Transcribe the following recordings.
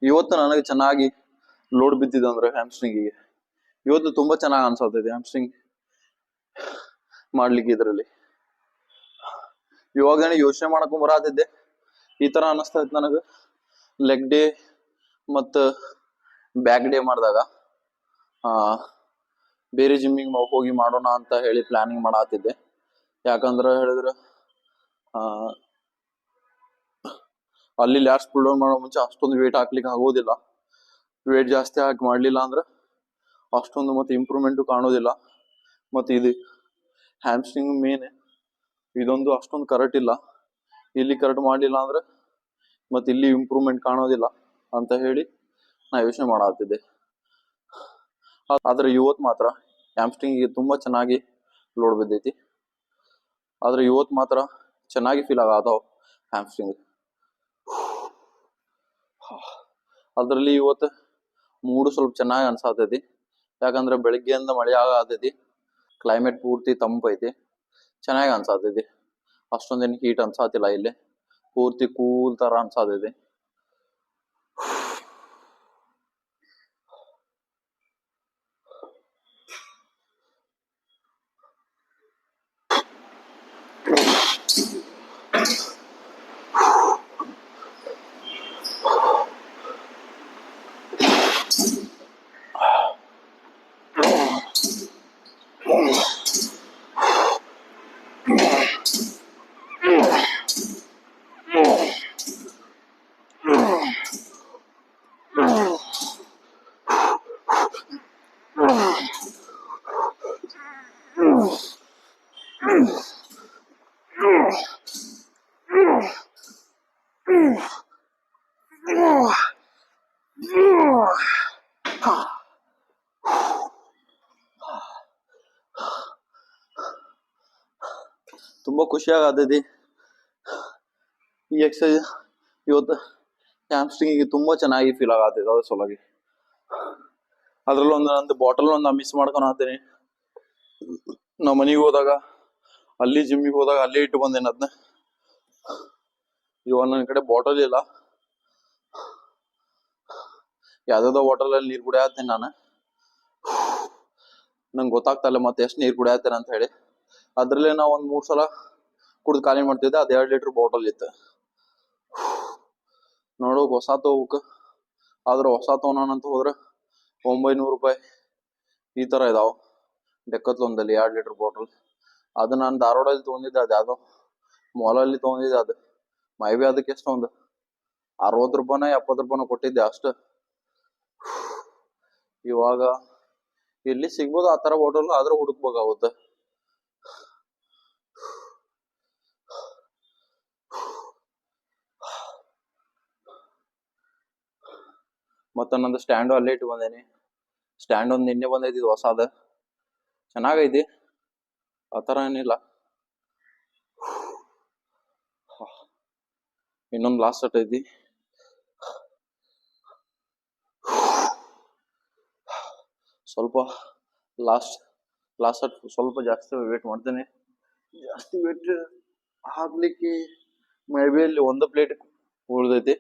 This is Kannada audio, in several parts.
ಇವತ್ತು ನನಗೆ ಚೆನ್ನಾಗಿ ಲೋಡ್ ಬಿದ್ದಿದೆ ಅಂದ್ರೆ ಹ್ಯಾಮ್ಸ್ಟ್ರಿಂಗಿಗೆ. ಇವತ್ತು ತುಂಬಾ ಚೆನ್ನಾಗಿ ಅನ್ಸತ್ತಿದೆ ಹ್ಯಾಮ್ಸ್ಟ್ರಿಂಗ್ ಮಾಡ್ಲಿಕ್ಕೆ. ಇದ್ರಲ್ಲಿ ಇವಾಗ ಯೋಚನೆ ಮಾಡಕೊಂಡ್ ಬರತ್ತಿದ್ದೆ, ಈ ತರ ಅನಿಸ್ತಾ ಇತ್ತು ನನಗ ಲೆಗ್ ಡೇ ಮತ್ತ ಬ್ಯಾಕ್ ಡೇ ಮಾಡಿದಾಗ ಬೇರೆ ಜಿಮ್ಮಿಗೆ ಹೋಗಿ ಮಾಡೋಣ ಅಂತ ಹೇಳಿ ಪ್ಲಾನಿಂಗ್ ಮಾಡತ್ತಿದ್ದೆ. ಯಾಕಂದ್ರ ಹೇಳಿದ್ರ ಅಲ್ಲಿ ಲ್ಯಾಟ್ಸ್ ಪುಲ್ ಡೌನ್ ಮಾಡೋ ಮುಂಚೆ ಅಷ್ಟೊಂದು ವೇಟ್ ಹಾಕ್ಲಿಕ್ಕೆ ಆಗೋದಿಲ್ಲ. ವೇಟ್ ಜಾಸ್ತಿ ಹಾಕಿ ಮಾಡ್ಲಿಲ್ಲ ಅಂದ್ರೆ ಅಷ್ಟೊಂದು ಮತ್ತೆ ಇಂಪ್ರೂವ್ಮೆಂಟ್ ಕಾಣೋದಿಲ್ಲ. ಮತ್ತೆ ಇದು ಹ್ಯಾಮ್ಸ್ಟ್ರಿಂಗ್ ಮೇನ್ ಇದೊಂದು ಅಷ್ಟೊಂದು ಕರೆಕ್ಟ್ ಇಲ್ಲ. ಇಲ್ಲಿ ಕರೆಕ್ಟ್ ಮಾಡ್ಲಿಲ್ಲ ಅಂದ್ರೆ ಮತ್ತೆ ಇಲ್ಲಿ ಇಂಪ್ರೂವ್ಮೆಂಟ್ ಕಾಣೋದಿಲ್ಲ ಅಂತ ಹೇಳಿ ನಾ ಯೋಚನೆ ಮಾಡತ್ತಿದ್ದೆ. ಆದ್ರೆ ಇವತ್ತು ಮಾತ್ರ ಹ್ಯಾಮ್ಸ್ಟ್ರಿಂಗಿಗೆ ತುಂಬಾ ಚೆನ್ನಾಗಿ ಲೋಡ್ ಬಿದ್ದೈತಿ. ಆದ್ರೆ ಇವತ್ತು ಮಾತ್ರ ಚೆನ್ನಾಗಿ ಫೀಲ್ ಆಗತ್ತಾವ ಹ್ಯಾಮ್ಸ್ಟ್ರಿಂಗ್. ಅದ್ರಲ್ಲಿ ಇವತ್ತು ಮೂಡು ಸ್ವಲ್ಪ ಚೆನ್ನಾಗಿ ಅನ್ಸಾತೈತಿ. ಯಾಕಂದ್ರೆ ಬೆಳಿಗ್ಗೆಯಿಂದ ಮಳೆ ಆಗತೈತಿ, ಕ್ಲೈಮೇಟ್ ಪೂರ್ತಿ ತಂಪೈತಿ, ಚೆನ್ನಾಗಿ ಅನ್ಸಾತೈತಿ. ಅಷ್ಟೊಂದೇನು ಹೀಟ್ ಅನ್ಸಾತಿಲ್ಲ, ಇಲ್ಲಿ ಪೂರ್ತಿ ಕೂಲ್ ತರ ಅನ್ಸಾತೈತಿ. ತುಂಬಾ ಖುಷಿ ಆಗತೈತಿ ಈ ಎಕ್ಸರ್ಸೈಸ್. ಇವತ್ತು ಹ್ಯಾಮ್ಸ್ಟ್ರಿಂಗಿಗೆ ತುಂಬಾ ಚೆನ್ನಾಗಿ ಫೀಲ್ ಆಗತೈತಿ. ಅದ್ರ ಸಲುವಾಗಿ ಅದ್ರಲ್ಲಿ ನಂದು ಬಾಟಲ್ ಮಿಸ್ ಮಾಡ್ಕೊಂಡು ಹಾಕ್ತೀನಿ. ನಾ ಮನೆಗೆ ಹೋದಾಗ ಅಲ್ಲಿ ಜಿಮ್ಮಿಗೆ ಹೋದಾಗ ಅಲ್ಲೇ ಇಟ್ಟು ಬಂದೇನ ಅದನ್ನ. ಇವಾಗ ನನ್ನ ಕಡೆ ಬಾಟಲ್ ಇಲ್ಲ, ಯಾವ್ದಾವ್ದೋ ಬಾಟಲ್ ಅಲ್ಲಿ ನೀರ್ ಕುಡಿಯತ್ತೀನಿ ನಾನು. ನಂಗೆ ಗೊತ್ತಾಗ್ತಲ್ಲ ಮತ್ತೆ ಎಷ್ಟು ನೀರ್ ಕುಡಿಯತ್ತೇನೆ ಅಂತ ಹೇಳಿ. ಅದ್ರಲ್ಲೇ ನಾ ಒಂದ್ 3 ಸಲ ಕುಡ್ದು ಖಾಲಿ ಮಾಡ್ತಿದ್ದೆ. ಅದ್ 2 ಲೀಟರ್ ಬಾಟಲ್ ಇತ್ತು. ನೋಡು ಹೊಸ ತಗೋಬೇಕು. ಆದ್ರೆ ಹೊಸ ತಗೋಣ ಅಂತ ಹೋದ್ರೆ 900 ರೂಪಾಯಿ ಈ ತರ ಇದಾವ ಡೆಕ್ಕತ್ಲೊಂದಲ್ಲಿ 2 ಲೀಟರ್ ಬಾಟಲ್. ಅದು ನಾನು ಧಾರವಾಡಲ್ಲಿ ತಗೊಂಡಿದ್ದೆ. ಅದ್ ಯಾವ್ದೋ ಮಾಲಲ್ಲಿ ತಗೊಂಡಿದ್ದೆ. ಅದು ಮೈಬಿ ಅದಕ್ಕೆ ಎಷ್ಟೊಂದು 60 ರೂಪಾಯಿನ 70 ರೂಪಾಯಿನ ಕೊಟ್ಟಿದ್ದೆ ಅಷ್ಟು. ಇವಾಗ ಎಲ್ಲಿ ಸಿಗ್ಬೋದು ಆ ತರ ಬಾಟಲ್, ಆದ್ರೂ ಹುಡುಕ್ಬೇಕಾಗುತ್ತೆ. ಮತ್ತ ನಂದು ಸ್ಟ್ಯಾಂಡು ಅಲ್ಲೇ ಇಟ್ಟು ಬಂದೇನಿ. ಸ್ಟ್ಯಾಂಡ್ ಒಂದು ನಿನ್ನೆ ಬಂದೈತಿ, ಇದು ಹೊಸಾದ, ಚೆನ್ನಾಗೈತಿ, ಆ ತರ ಏನಿಲ್ಲ. ಇನ್ನೊಂದು ಲಾಸ್ಟ್ ಸೆಟ್ ಐತಿ. ಸ್ವಲ್ಪ ಲಾಸ್ಟ್ ಸೆಟ್ ಸ್ವಲ್ಪ ಜಾಸ್ತಿ ವೇಟ್ ಮಾಡ್ತೇನೆ. ಜಾಸ್ತಿ ವೇಟ್ ಹಾಕ್ಲಿಕ್ಕೆ ಮೇಬಿ ಅಲ್ಲಿ 1 ಪ್ಲೇಟ್ ಉಳ್ದೈತಿ.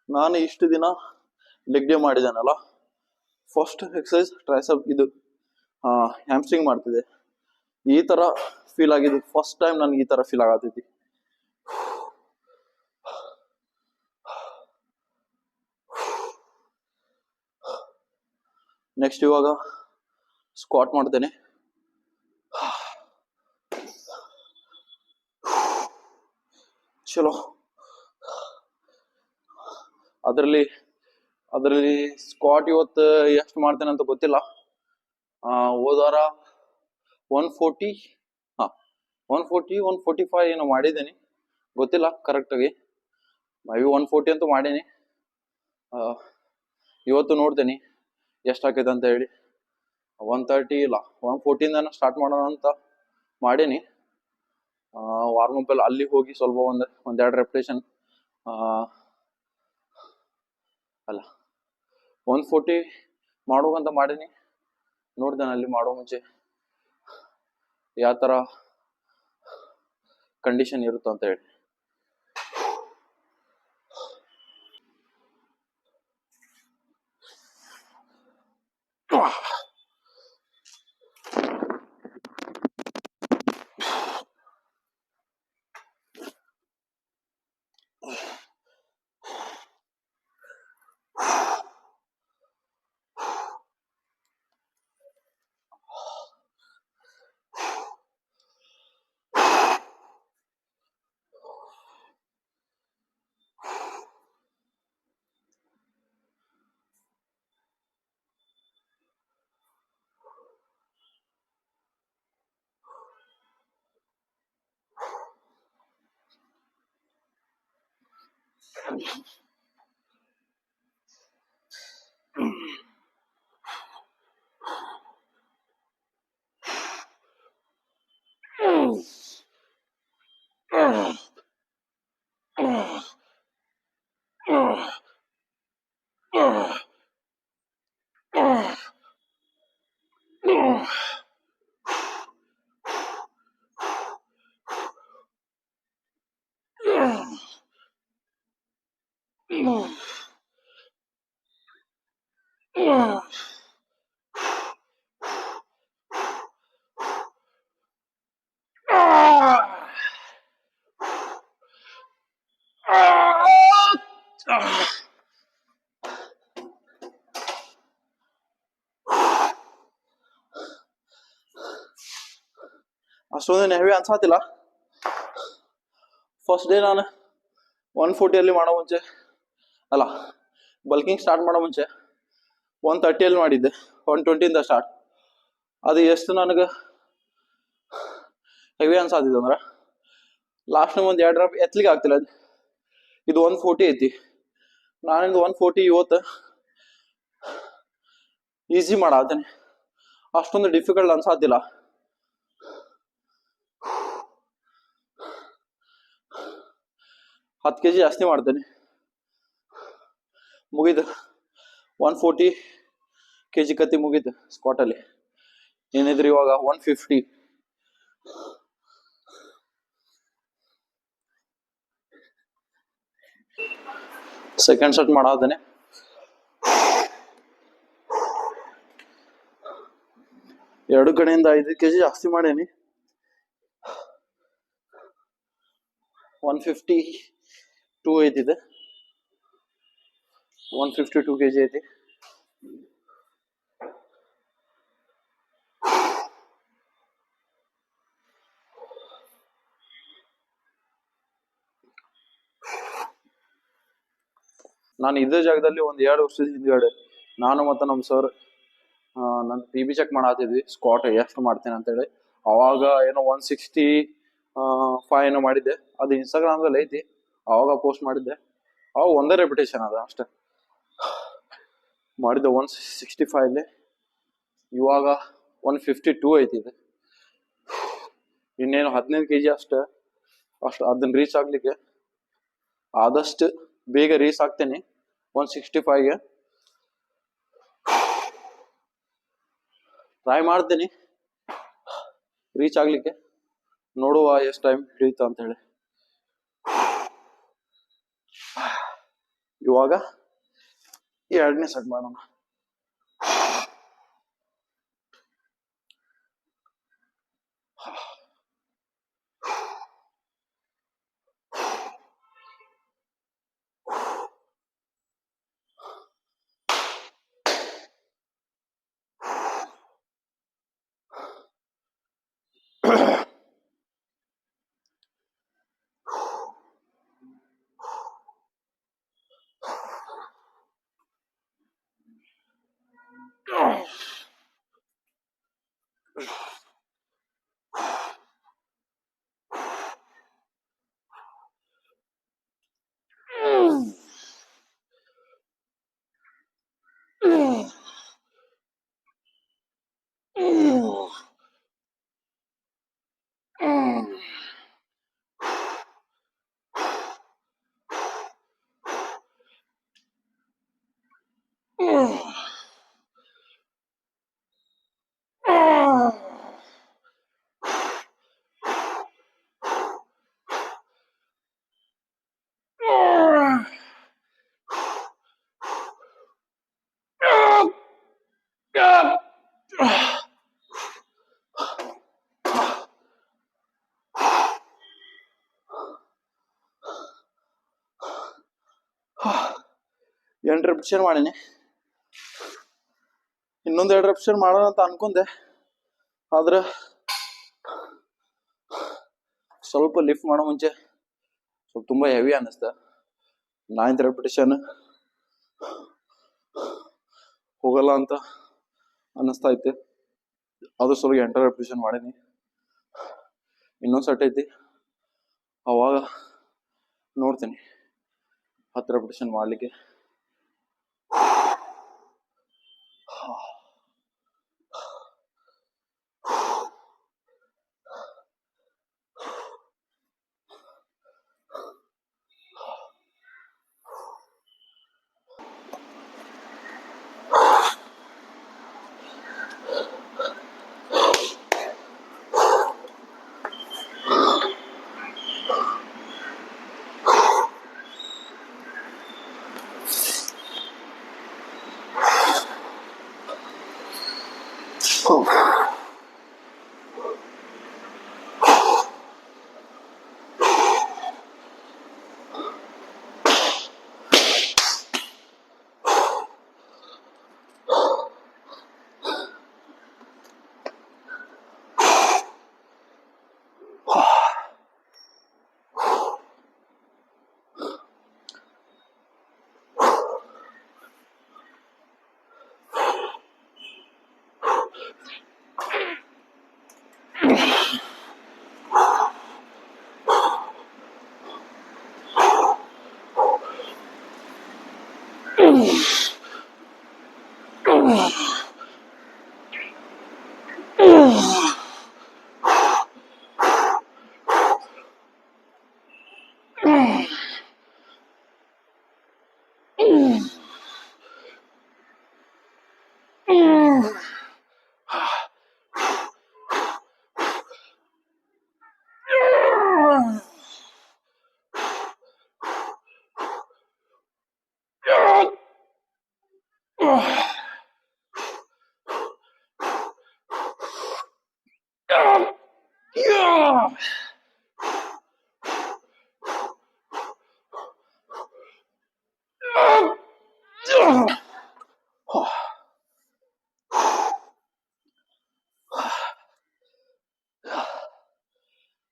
ನಾನು ಇಷ್ಟು ದಿನ ಲೆಗ್ ಡೇ ಮಾಡಿದಾನಲ್ಲ, ಫಸ್ಟ್ ಎಕ್ಸರ್ಸೈಸ್ ಟ್ರೈಸೆಪ್ ಇದು ಹ್ಯಾಮ್ಸ್ಟ್ರಿಂಗ್ ಮಾಡ್ತಿದ್ದೆ. ಈ ತರ ಫೀಲ್ ಆಗಿದ್ದು ಫಸ್ಟ್ ಟೈಮ್ ನನ್ಗೆ. ಈ ತರ ಫೀಲ್ ಆಗತೈತಿ. ನೆಕ್ಸ್ಟ್ ಇವಾಗ ಸ್ಕ್ವಾಟ್ ಮಾಡ್ತೇನೆ. ಚಲೋ. ಅದರಲ್ಲಿ ಅದರಲ್ಲಿ ಸ್ಕ್ವಾಟ್ ಇವತ್ತು ಎಷ್ಟು ಮಾಡ್ತೇನೆ ಅಂತ ಗೊತ್ತಿಲ್ಲ. ಹೋದ 140 ಹಾ 145 ಏನೋ ಮಾಡಿದ್ದೇನೆ, ಗೊತ್ತಿಲ್ಲ ಕರೆಕ್ಟಾಗಿ. ಮೈ 140 ಅಂತೂ ಮಾಡೀನಿ. ಇವತ್ತು ನೋಡ್ತೇನೆ ಎಷ್ಟಾಕೈತೆ ಅಂತ ಹೇಳಿ. 130 ಇಲ್ಲ 114 ಸ್ಟಾರ್ಟ್ ಮಾಡೋಣ ಅಂತ ಮಾಡೀನಿ. ವಾರ್ಮಪ್ ಅಲ್ಲಿ ಅಲ್ಲಿಗೆ ಹೋಗಿ ಸ್ವಲ್ಪ ಒಂದೆರಡು ರೆಪ್ಯುಟೇಷನ್ ಅಲ್ಲ 140 ಮಾಡುವಂತ ಮಾಡೀನಿ. ನೋಡ್ತೇನೆ ಅಲ್ಲಿ ಮಾಡೋ ಮುಂಚೆ ಯಾವ ತರ ಕಂಡೀಷನ್ ಇರುತ್ತೋ ಅಂತ ಹೇಳಿ. ಅಷ್ಟೊಂದೇನು ಹೆವಿ ಅನ್ಸಾತಿಲ್ಲ. ಫಸ್ಟ್ ಡೇ ನಾನು 140 ಮಾಡೋ ಮುಂಚೆ ಅಲ್ಲ, ಬಲ್ಕಿಂಗ್ ಸ್ಟಾರ್ಟ್ ಮಾಡೋ ಮುಂಚೆ 130 ಮಾಡಿದ್ದೆ. 120 ಸ್ಟಾರ್ಟ್. ಅದು ಎಷ್ಟು ನನಗೆ ಹೆವಿ ಅನ್ಸಾತಿದ್ದು ಅಂದ್ರೆ ಲಾಸ್ಟ್ ಒಂದ್ 2 ಡ್ರಾಪ್ ಎತ್ಲಿಕ್ಕೆ ಆಗ್ತಿಲ್ಲ. ಇದು 140 ಐತಿ, ನಾನಿಂದು 140 ಇವತ್ತು ಈಸಿ ಮಾಡತ್ತೇನೆ. ಅಷ್ಟೊಂದು ಡಿಫಿಕಲ್ಟ್ ಅನ್ಸಾತಿಲ್ಲ. 10 kg ಜಾಸ್ತಿ ಮಾಡ್ತೇನೆ. ಮುಗಿದು 140 kg ಕತ್ತಿ ಮುಗಿತು ಸ್ಕ್ವಾಟ್ ಅಲ್ಲಿ. ಏನಿದ್ರು ಇವಾಗ 150. ಸೆಕೆಂಡ್ ಸೆಟ್ ಮಾಡಾದೇನೆ. ಎರಡು ಕಡೆಯಿಂದ 5 kg ಜಾಸ್ತಿ ಮಾಡೇನಿ. 152 ಐತಿದೆ. 152 kg ಐತಿ. ನಾನು ಇದೇ ಜಾಗದಲ್ಲಿ ಒಂದ್ 2 ವರ್ಷದ ಹಿಂದ್ಗಡೆ ನಾನು ಮತ್ತೆ ನಮ್ ಸರ್ ನನ್ PB ಚೆಕ್ ಮಾಡಾತಿದ್ವಿ, ಸ್ಕ್ವಾಟ್ ಎಷ್ಟು ಮಾಡ್ತೇನೆ ಅಂತ ಹೇಳಿ. ಅವಾಗ ಏನೋ 165 ಏನೋ ಮಾಡಿದ್ದೆ. ಅದು ಇನ್ಸ್ಟಾಗ್ರಾಮ್ದಲ್ಲಿ ಐತಿ, ಅವಾಗ ಪೋಸ್ಟ್ ಮಾಡಿದ್ದೆ. ಅವಾಗ ಒಂದೇ ರೆಪ್ಯುಟೇಷನ್ ಅದ ಅಷ್ಟೇ ಮಾಡಿದ್ದೆ 165. ಇವಾಗ 152 ಐತಿದೆ. ಇನ್ನೇನು 15 kg ಅಷ್ಟು ಅದನ್ನ ರೀಚ್ ಆಗ್ಲಿಕ್ಕೆ ಆದಷ್ಟು ಬೇಗ ರೀಚ್ ಆಗ್ತೇನೆ 165ಗೆ. ಟ್ರೈ ಮಾಡ್ತೇನೆ ರೀಚ್ ಆಗ್ಲಿಕ್ಕೆ. ನೋಡುವ ಎಷ್ಟು ಟೈಮ್ ಹಿಡಿಯುತ್ತ ಅಂತ ಹೇಳಿ. ಇವಾಗ 2ನೇ ಸೆಟ್ ಮಾಡೋಣ. 8 ರೆಪಿಟೇಷನ್ ಮಾಡೀನಿ. ಇನ್ನೊಂದು 2 ರೆಪಿಟೇಷನ್ ಮಾಡೋಣ ಅಂತ ಅನ್ಕೊಂಡೆ, ಆದ್ರೆ ಸ್ವಲ್ಪ ಲಿಫ್ಟ್ ಮಾಡೋ ಮುಂಚೆ ಸ್ವಲ್ಪ ತುಂಬಾ ಹೆವಿ ಅನ್ನಿಸ್ತ. 9th ರೆಪಿಟೇಷನ್ ಹೋಗಲ್ಲ ಅಂತ ಅನ್ನಿಸ್ತಾ ಐತಿ. ಅದ್ರ ಸ್ವಲ್ಪ 8 ರೆಪಿಟೇಷನ್ ಮಾಡೀನಿ. ಇನ್ನೊಂದ್ ಸೆಟ್ ಐತಿ, ಅವಾಗ ನೋಡ್ತೀನಿ 10 ರೆಪಿಟೇಷನ್ ಮಾಡ್ಲಿಕ್ಕೆ.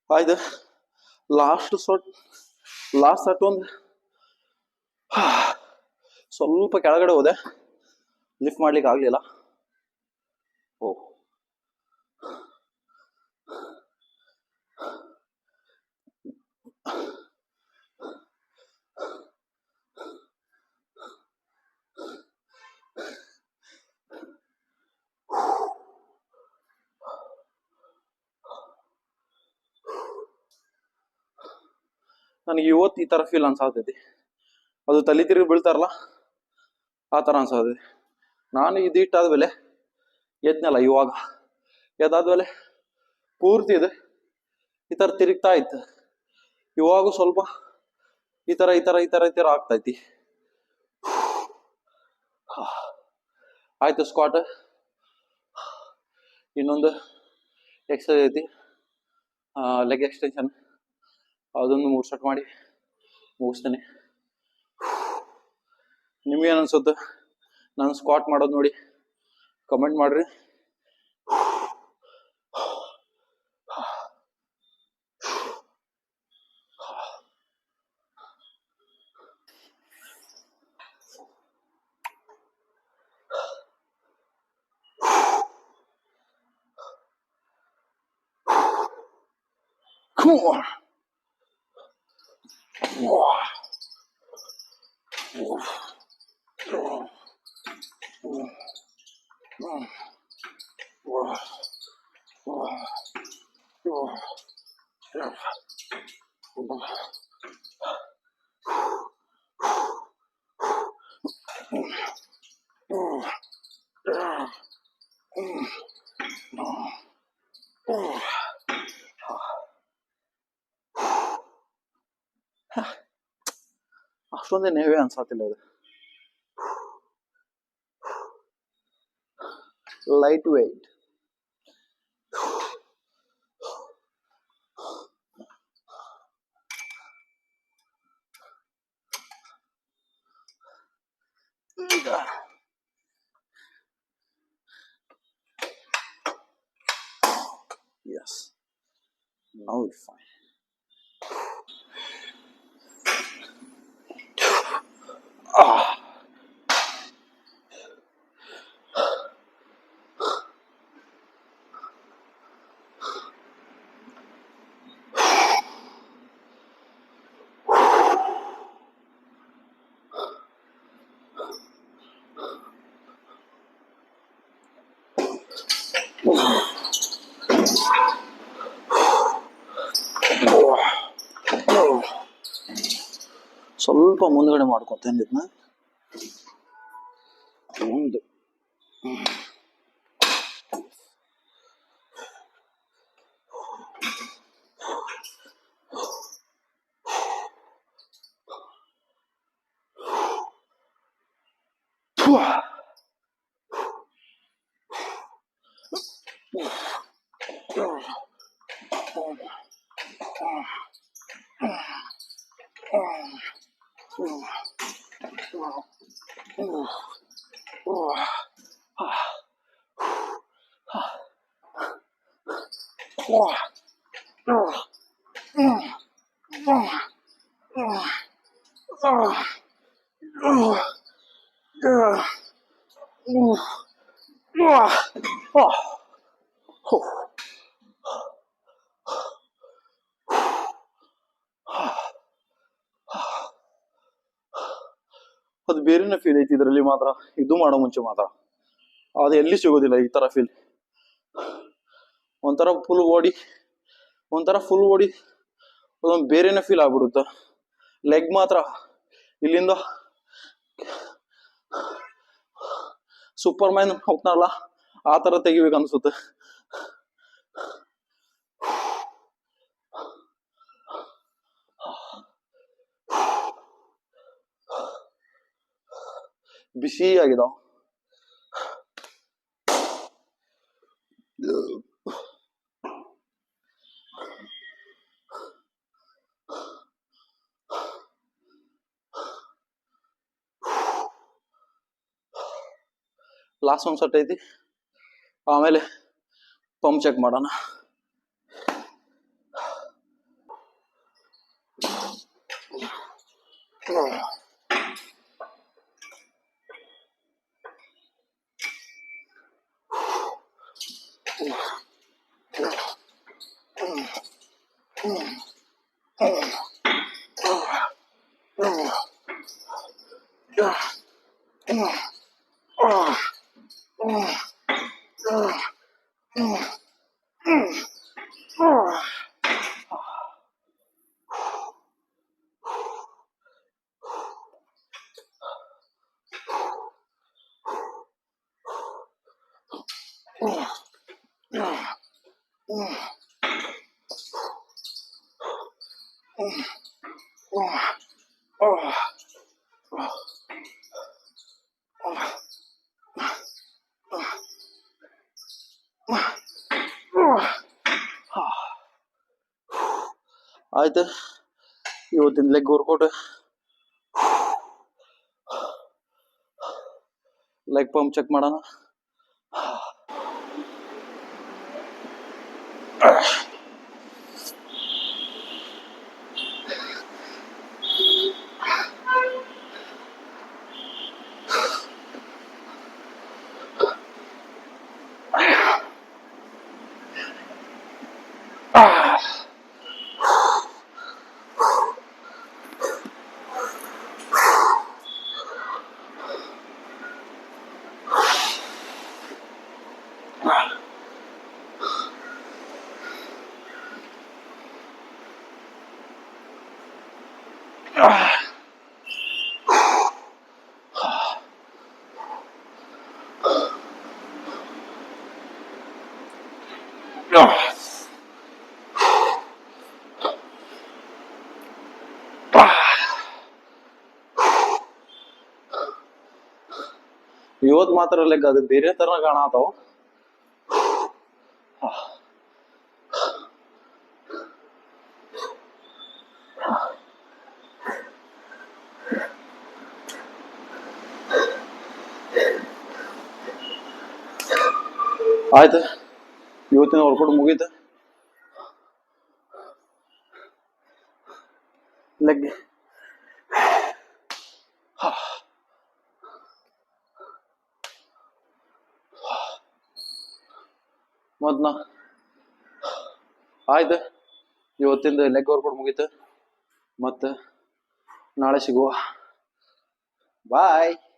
ಆಯ್ತು, ಲಾಸ್ಟ್ ಸಟ್ ಒಂದು ಸ್ವಲ್ಪ ಕೆಳಗಡೆ ಹೋದೆ, ಲಿಫ್ಟ್ ಮಾಡ್ಲಿಕ್ಕೆ ಆಗ್ಲಿಲ್ಲ. ಓ, ನನಗೆ ಇವತ್ತು ಈ ತರ ಫೀಲ್ ಅನ್ಸಾತೈತಿ. ಅದು ತಲೆ ತಿರುಗಿ ಬೀಳ್ತಾರಲ್ಲ ಆ ತರ ಅನ್ಸಾತೈತಿ. ನಾನು ಇದಿಟ್ಟಾದ್ಮೇಲೆ ಎದ್ನಲ್ಲ, ಇವಾಗ ಎದ್ದಾದ್ಮೇಲೆ ಪೂರ್ತಿ ಇದೆ ಈ ತರ ತಿರುಗ್ತಾ ಇತ್ತು. ಇವಾಗೂ ಸ್ವಲ್ಪ ಈ ತರ ಆಗ್ತೈತಿ. ಆಯ್ತು, ಸ್ಕ್ವಾಟ್ ಇನ್ನೊಂದು ಎಕ್ಸರ್ಸೈಸ್ ಐತಿ, ಲೆಗ್ ಎಕ್ಸ್ಟೆನ್ಷನ್. ಅದೊಂದು 3 ಸೆಟ್ ಮಾಡಿ ಮುಗಿಸ್ತೇನೆ. ನಿಮ್ಗೇನು ಅನ್ಸುತ್ತೆ ನಾನು ಸ್ಕ್ವಾಟ್ ಮಾಡೋದು ನೋಡಿ ಕಮೆಂಟ್ ಮಾಡ್ರಿ. Come on. ಅಷ್ಟೊಂದೇ ನೇವೇ ಅನ್ಸಾತಿಲ್ಲ ಇದು. Light weight. Yes. Now it's fine. ಸ್ವಲ್ಪ ಮುಂದ್ಗಡೆ ಮಾಡ್ಕೊತೇನೆ ಇದನ್ನ ಮುಂದೆ. ಅದು ಬೇರೆನೇ ಫೀಲ್ ಐತಿ ಇದರಲ್ಲಿ ಮಾತ್ರ. ಇದು ಮಾಡೋ ಮುಂಚೆ ಮಾತ್ರ ಅದು ಎಲ್ಲಿ ಸಿಗೋದಿಲ್ಲ ಈ ತರ ಫೀಲ್. ಒಂಥರ ಫುಲ್ ಬಾಡಿ ಅದೊಂದು ಬೇರೆನೇ ಫೀಲ್ ಆಗ್ಬಿಡುತ್ತೆ. ಲೆಗ್ ಮಾತ್ರ ಇಲ್ಲಿಂದ ಸೂಪರ್ ಮ್ಯಾನ್ ಹೋಗ್ತಾರಲ್ಲ ಆ ತರ ತೆಗಿಬೇಕು ಅನ್ಸುತ್ತೆ. ಬಿಸಿ ಆಗಿದಾವ. ಲಾಸ್ಟ್ ಒಂದ್ ಸಟ್ ಐತಿ, ಆಮೇಲೆ ಪಂಪ್ ಚೆಕ್ ಮಾಡೋಣ. ಆಯ್ತು, ಇವತ್ತಿನ leg workout, leg pump check ಮಾಡೋಣ. ಇವತ್ ಮಾತ್ರ ಲೆಗ್ ಅದು ಬೇರೆ ತರ ಕಾಣತಾವ. ಆಯ್ತು, ಇವತ್ತಿನ ವರ್ಕೌಟ್ ಮುಗೀತು. ಲೆಗ್ ಮತ್ ನಾ ಆಯ್ತು, ಇವತ್ತಿಂದ ಲೆಗ್ ವರ್ಕೌಟ್ ಮುಗೀತು. ಮತ್ತೆ ನಾಳೆ ಸಿಗುವ. ಬಾಯ್.